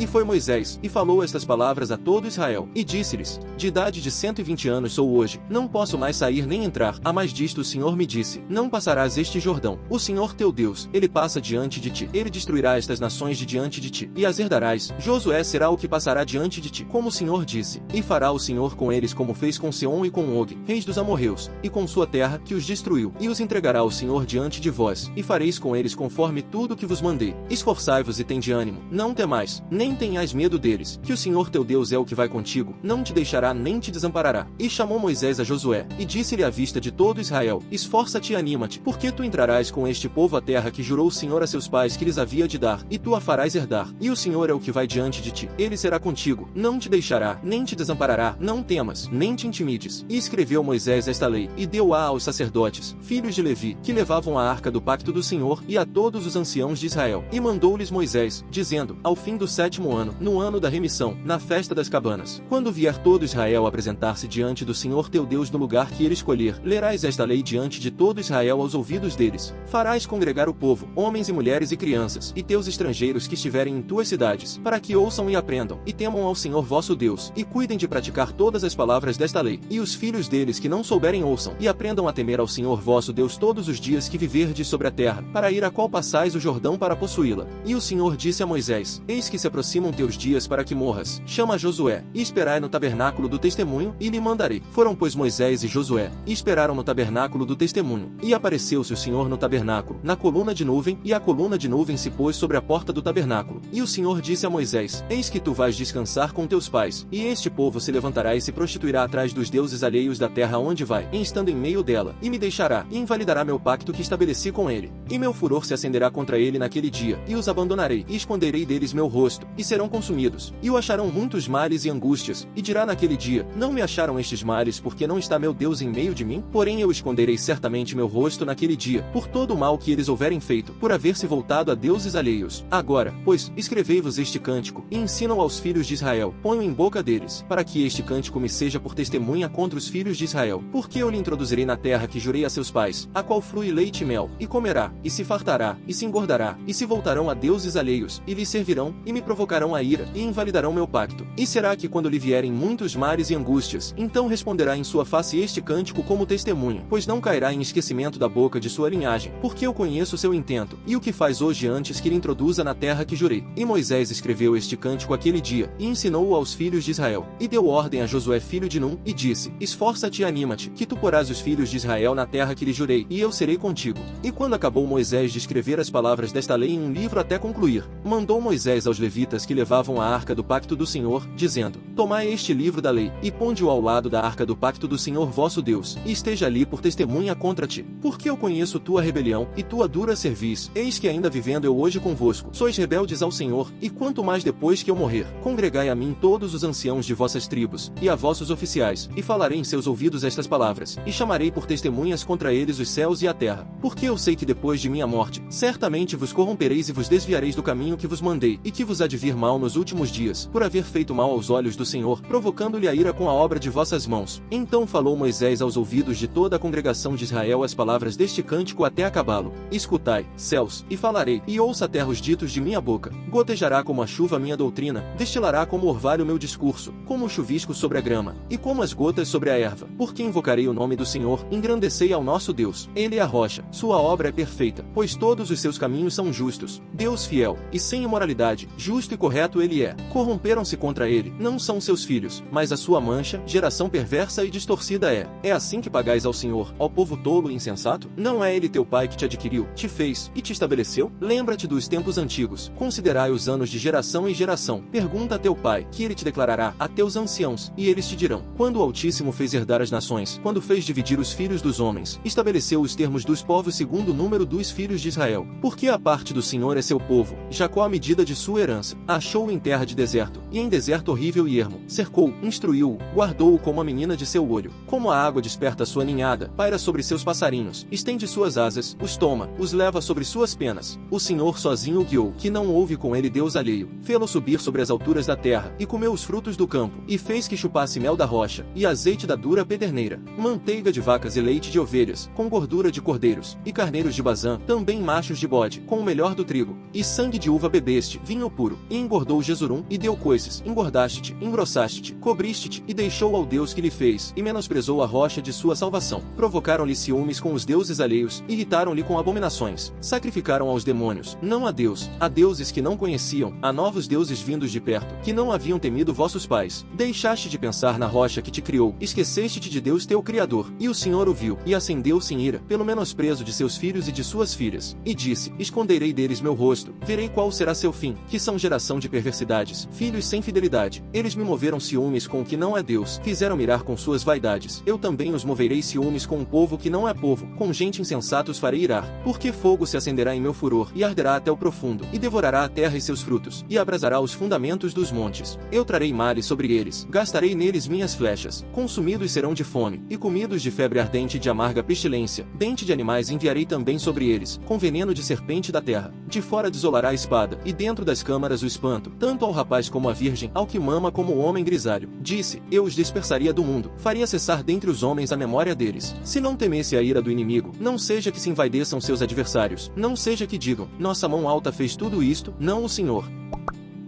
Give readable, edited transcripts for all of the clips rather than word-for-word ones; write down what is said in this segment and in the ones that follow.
foi Moisés, e falou estas palavras a todo Israel, e disse-lhes: de idade de 120 anos sou hoje, não posso mais sair nem entrar. A mais disto o Senhor me disse: não passarás este Jordão. O Senhor teu Deus, ele passa diante de ti. Ele destruirá estas nações de diante de ti, e as herdarás. Josué será o que passará diante de ti, como o Senhor disse. E fará o Senhor com eles como fez com Seom e com Og, reis dos amorreus, e com sua terra, que os destruiu. E os entregará o Senhor diante de vós, e fareis com eles conforme tudo que vos mandei. Esforçai-vos e tende ânimo, não temais, nem tenhais medo deles, que o Senhor teu Deus é o que vai contigo, não te deixará nem te desamparará. E chamou Moisés a Josué, e disse-lhe à vista de todo Israel: esforça-te e anima-te, porque tu entrarás com este povo à terra que jurou o Senhor a seus pais que lhes havia de dar, e tu a farás herdar. E o Senhor é o que vai diante de ti, ele será contigo, não te deixará, nem te desamparará, não temas, nem te intimides. E escreveu Moisés esta lei, e deu-a aos sacerdotes, filhos de Levi, que levavam a arca do pacto do Senhor, e a todos os anciãos de Israel. E mandou-lhes Moisés, dizendo: ao fim do 7º ano, no ano da remissão, na festa das cabanas, quando vier todo Israel apresentar-se diante do Senhor teu Deus no lugar que ele escolher, lerás esta lei diante de todo Israel aos ouvidos deles. Farás congregar o povo, homens e mulheres e crianças, e teus estrangeiros que estiverem em tuas cidades, para que ouçam e aprendam, e temam ao Senhor vosso Deus, e cuidem de praticar todas as palavras desta lei. E os filhos deles que não souberem ouçam, e aprendam a temer ao Senhor vosso Deus todos os dias que viverdes sobre a terra, para ir a qual passais o Jordão para possuí-la. E o Senhor disse a Moisés: eis que se aproximam teus dias para que morras. Chama Josué, e esperai no tabernáculo do testemunho, e lhe mandarei. Foram pois Moisés e Josué, e esperaram no tabernáculo do testemunho. E apareceu-se o Senhor no tabernáculo, na coluna de nuvem, e a coluna de nuvem se pôs sobre a porta do tabernáculo. E o Senhor disse a Moisés: eis que tu vais descansar com teus pais, e este povo se levantará e se prostituirá atrás dos deuses alheios da terra onde vai, e estando em meio dela, e me deixará, e invalidará meu pacto que estabeleci com ele. E meu furor se acenderá contra ele naquele dia, e os abandonarei, e esconderei deles meu rosto, e serão consumidos. E o acharão muitos males e angústias, e dirá naquele dia: não me acharam estes males porque não está meu Deus em meio de mim? Porém eu esconderei certamente meu rosto naquele dia, por todo o mal que eles houverem feito, por haver se voltado a deuses alheios. Agora, pois, escrevei-vos este cântico, e ensinam aos filhos de Israel, ponham em boca deles, para que este cântico me seja por testemunha contra os filhos de Israel. Porque eu lhe introduzirei na terra que jurei a seus pais, a qual flui leite e mel, e comerá, e se fartará, e se engordará, e se voltarão a deuses alheios, e lhe servirão, e me provocarão a ira, e invalidarão meu pacto. E será que quando lhe vierem muitos males e angústias, então responderá em sua face este cântico como testemunha, pois não cairá em esquecimento da boca de sua linhagem, porque eu conheço seu intento, e o que faz hoje antes que lhe introduza na terra que jurei. E Moisés escreveu este cântico aquele dia, e ensinou-o aos filhos de Israel. E deu ordem a Josué filho de Num, e disse: esforça-te e anima-te, que tu porás os filhos de Israel na terra que lhe jurei, e eu serei contigo. E quando acabou Moisés de escrever as palavras desta lei em um livro até concluir, mandou Moisés aos levitas que levavam a arca do pacto do Senhor, dizendo: tomai este livro da lei, e ponde-o ao lado da arca do pacto do Senhor vosso Deus, e esteja ali por testemunha contra ti. Porque eu conheço tua rebelião, e tua dura cerviz, eis que ainda vivendo eu hoje convosco, sois rebeldes ao Senhor, e quanto mais depois que eu morrer, congregai a mim todos os anciãos de vossas tribos, e a vossos oficiais, e falarei em seus ouvidos estas palavras, e chamarei por testemunhas contra eles os céus e a terra. Porque eu sei que depois de minha morte, certamente vos corrompereis e vos desviareis do caminho que vos mandei, e que vos há de vir mal nos últimos dias, por haver feito mal aos olhos do Senhor, provocando-lhe a ira com a obra de vossas mãos. Então falou Moisés aos ouvidos de toda a congregação de Israel as palavras deste cântico até acabá-lo. Escutai, céus, e falarei, e ouça a terra os ditos de minha boca. Gotejará como a chuva minha doutrina, destilará como orvalho meu discurso, como o chuvisco sobre a grama, e como as gotas sobre a erva. Porque invocarei o nome do Senhor, engrandecei ao nosso Deus. Ele é a rocha, sua obra é perfeita, pois todos os seus caminhos são justos. Deus fiel, e sem imoralidade, justo e correto ele é. Corromperam-se contra ele, não são seus filhos, mas a sua mancha, geração perversa e distorcida é. É assim que pagais ao Senhor, ó povo tolo e insensato? Não é ele teu pai que te adquiriu, te fez, e te estabeleceu? Lembra-te dos tempos antigos, considerai os anos de geração em geração. Pergunta a teu pai, que ele te declarará, a teus anciãos, e eles te dirão. Quando o Altíssimo fez herdar as nações, quando fez dividir os filhos dos homens, estabeleceu os termos dos povos segundo o número dos filhos de Israel. Porque a parte do Senhor é seu povo, Jacó a medida de sua herança. Achou-o em terra de deserto, e em deserto horrível e ermo. Cercou, instruiu-o, guardou-o como a menina de seu olho. Como a água desperta sua ninhada, paira sobre seus passarinhos, estende suas asas, os toma, os leva sobre suas penas. O Senhor sozinho o guiou, que não houve com ele Deus alheio. Fê-lo subir sobre as alturas da terra, e comeu os frutos do campo, e fez que chupasse mel da rocha, e azeite da dura pederneira, manteiga de vacas e leite de ovelhas, com gordura de cordeiros, e carneiros de Bazã, também machos de bode, com o melhor do trigo, e sangue de uva bebeste, vinho puro. E engordou Jesurum, e deu coices, engordaste-te, engrossaste-te, cobriste-te, e deixou ao Deus que lhe fez, e menosprezou a rocha de sua salvação. Provocaram-lhe ciúmes com os deuses alheios, irritaram-lhe com abominações, sacrificaram aos demônios, não a Deus, a deuses que não conheciam, a novos deuses vindos de perto, que não haviam temido vossos pais. Deixaste de pensar na rocha que te criou, esqueceste-te de Deus teu Criador, e o Senhor o viu, e acendeu-se em ira, pelo menosprezo de seus filhos e de suas filhas, e disse, esconderei deles meu rosto, verei qual será seu fim, que são geração de perversidades, filhos sem fidelidade. Eles me moveram ciúmes com o que não é Deus, fizeram mirar com suas vaidades. Eu também os moverei ciúmes com um povo que não é povo, com gente insensata os farei irar. Porque fogo se acenderá em meu furor, e arderá até o profundo, e devorará a terra e seus frutos, e abrasará os fundamentos dos montes. Eu trarei males sobre eles, gastarei neles minhas flechas, consumidos serão de fome, e comidos de febre ardente e de amarga pestilência. Dente de animais enviarei também sobre eles, com veneno de serpente da terra. De fora desolará a espada, e dentro das câmaras o espanto, tanto ao rapaz como à virgem, ao que mama como o homem grisalho. Disse, eu os dispersaria do mundo, faria cessar dentre os homens a memória deles. Se não temesse a ira do inimigo, não seja que se envaideçam seus adversários, não seja que digam, nossa mão alta fez tudo isto, não o Senhor.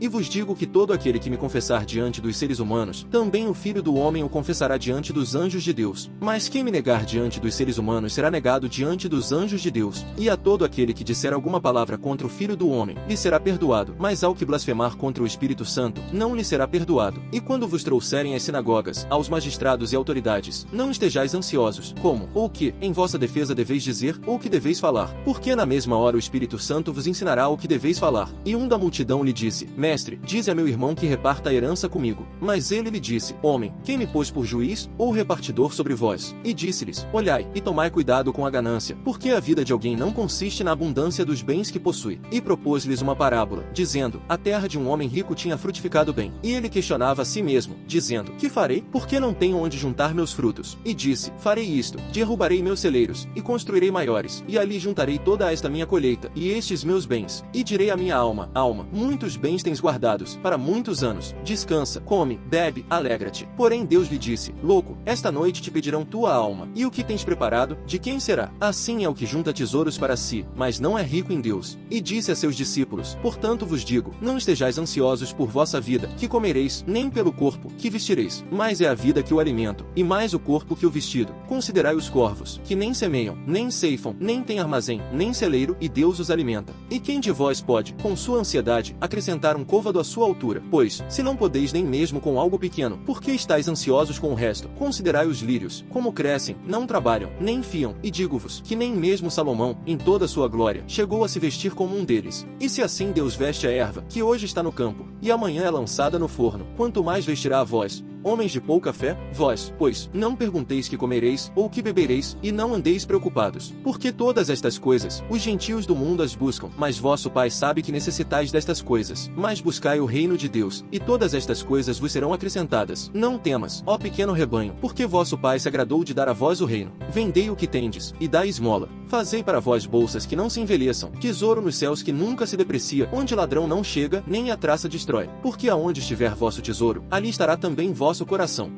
E vos digo que todo aquele que me confessar diante dos seres humanos, também o Filho do Homem o confessará diante dos anjos de Deus. Mas quem me negar diante dos seres humanos será negado diante dos anjos de Deus. E a todo aquele que disser alguma palavra contra o Filho do Homem, lhe será perdoado. Mas ao que blasfemar contra o Espírito Santo, não lhe será perdoado. E quando vos trouxerem às sinagogas, aos magistrados e autoridades, não estejais ansiosos, como, ou que, em vossa defesa deveis dizer, ou que deveis falar. Porque na mesma hora o Espírito Santo vos ensinará o que deveis falar. E um da multidão lhe disse, Mestre, dize a meu irmão que reparta a herança comigo. Mas ele lhe disse, Homem, quem me pôs por juiz, ou repartidor sobre vós? E disse-lhes, Olhai, e tomai cuidado com a ganância, porque a vida de alguém não consiste na abundância dos bens que possui. E propôs-lhes uma parábola, dizendo, a terra de um homem rico tinha frutificado bem. E ele questionava a si mesmo, dizendo, Que farei? Porque não tenho onde juntar meus frutos. E disse, Farei isto, derrubarei meus celeiros, e construirei maiores, e ali juntarei toda esta minha colheita, e estes meus bens. E direi à minha alma, Alma, muitos bens tens guardados para muitos anos. Descansa, come, bebe, alegra-te. Porém Deus lhe disse, Louco, esta noite te pedirão tua alma. E o que tens preparado, de quem será? Assim é o que junta tesouros para si, mas não é rico em Deus. E disse a seus discípulos, Portanto vos digo, não estejais ansiosos por vossa vida, que comereis, nem pelo corpo, que vestireis. Mais é a vida que o alimento, e mais o corpo que o vestido. Considerai os corvos, que nem semeiam, nem ceifam, nem têm armazém, nem celeiro, e Deus os alimenta. E quem de vós pode, com sua ansiedade, acrescentar um côvado à sua altura? Pois, se não podeis nem mesmo com algo pequeno, por que estáis ansiosos com o resto? Considerai os lírios, como crescem, não trabalham, nem fiam, e digo-vos, que nem mesmo Salomão, em toda a sua glória, chegou a se vestir como um deles. E se assim Deus veste a erva, que hoje está no campo, e amanhã é lançada no forno, quanto mais vestirá a vós, homens de pouca fé, vós, pois, não pergunteis que comereis, ou que bebereis, e não andeis preocupados. Porque todas estas coisas, os gentios do mundo as buscam, mas vosso Pai sabe que necessitais destas coisas. Mas buscai o reino de Deus, e todas estas coisas vos serão acrescentadas. Não temas, ó pequeno rebanho, porque vosso Pai se agradou de dar a vós o reino. Vendei o que tendes, e dai esmola. Fazei para vós bolsas que não se envelheçam, tesouro nos céus que nunca se deprecia, onde ladrão não chega, nem a traça destrói. Porque aonde estiver vosso tesouro, ali estará também vosso coração.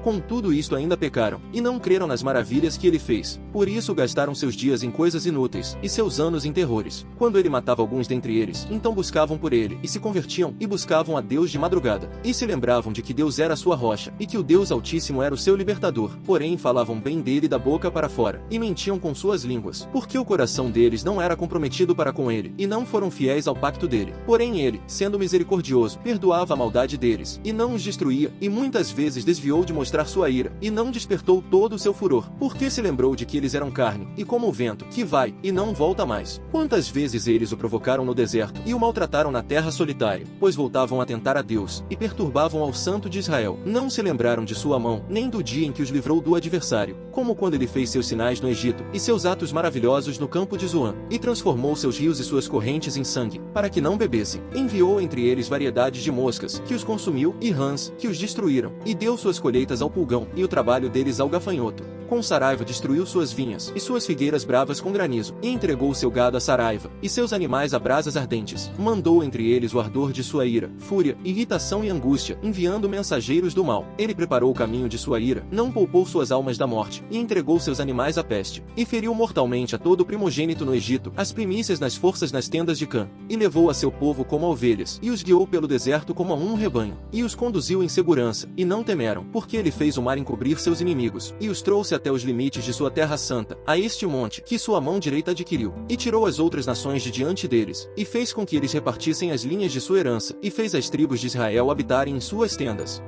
Com tudo isto ainda pecaram, e não creram nas maravilhas que ele fez. Por isso gastaram seus dias em coisas inúteis, e seus anos em terrores. Quando ele matava alguns dentre eles, então buscavam por ele, e se convertiam, e buscavam a Deus de madrugada. E se lembravam de que Deus era a sua rocha, e que o Deus Altíssimo era o seu libertador. Porém falavam bem dele da boca para fora, e mentiam com suas línguas, porque o coração deles não era comprometido para com ele, e não foram fiéis ao pacto dele. Porém ele, sendo misericordioso, perdoava a maldade deles, e não os destruía, e muitas vezes desviou de mostrar sua ira, e não despertou todo o seu furor, porque se lembrou de que eles eram carne, e como o vento, que vai, e não volta mais. Quantas vezes eles o provocaram no deserto, e o maltrataram na terra solitária, pois voltavam a tentar a Deus, e perturbavam ao Santo de Israel. Não se lembraram de sua mão, nem do dia em que os livrou do adversário, como quando ele fez seus sinais no Egito, e seus atos maravilhosos no campo de Zoan, e transformou seus rios e suas correntes em sangue, para que não bebessem. Enviou entre eles variedades de moscas, que os consumiu, e rãs, que os destruíram, e deu suas colheitas ao pulgão, e o trabalho deles ao gafanhoto. Com Saraiva destruiu suas vinhas, e suas figueiras bravas com granizo, e entregou seu gado a Saraiva, e seus animais a brasas ardentes. Mandou entre eles o ardor de sua ira, fúria, irritação e angústia, enviando mensageiros do mal. Ele preparou o caminho de sua ira, não poupou suas almas da morte, e entregou seus animais à peste. E feriu mortalmente a todo o primogênito no Egito, as primícias nas forças nas tendas de Cã. E levou a seu povo como a ovelhas, e os guiou pelo deserto como a um rebanho. E os conduziu em segurança, e não temeram, porque ele fez o mar encobrir seus inimigos, e os trouxe até os limites de sua terra santa, a este monte, que sua mão direita adquiriu. E tirou as outras nações de diante deles, e fez com que eles repartissem as linhas de sua herança, e fez as tribos de Israel habitarem em suas tendas.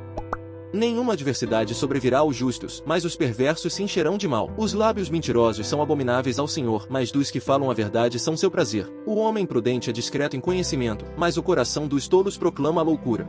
Nenhuma adversidade sobrevirá aos justos, mas os perversos se encherão de mal. Os lábios mentirosos são abomináveis ao Senhor, mas dos que falam a verdade são seu prazer. O homem prudente é discreto em conhecimento, mas o coração dos tolos proclama a loucura.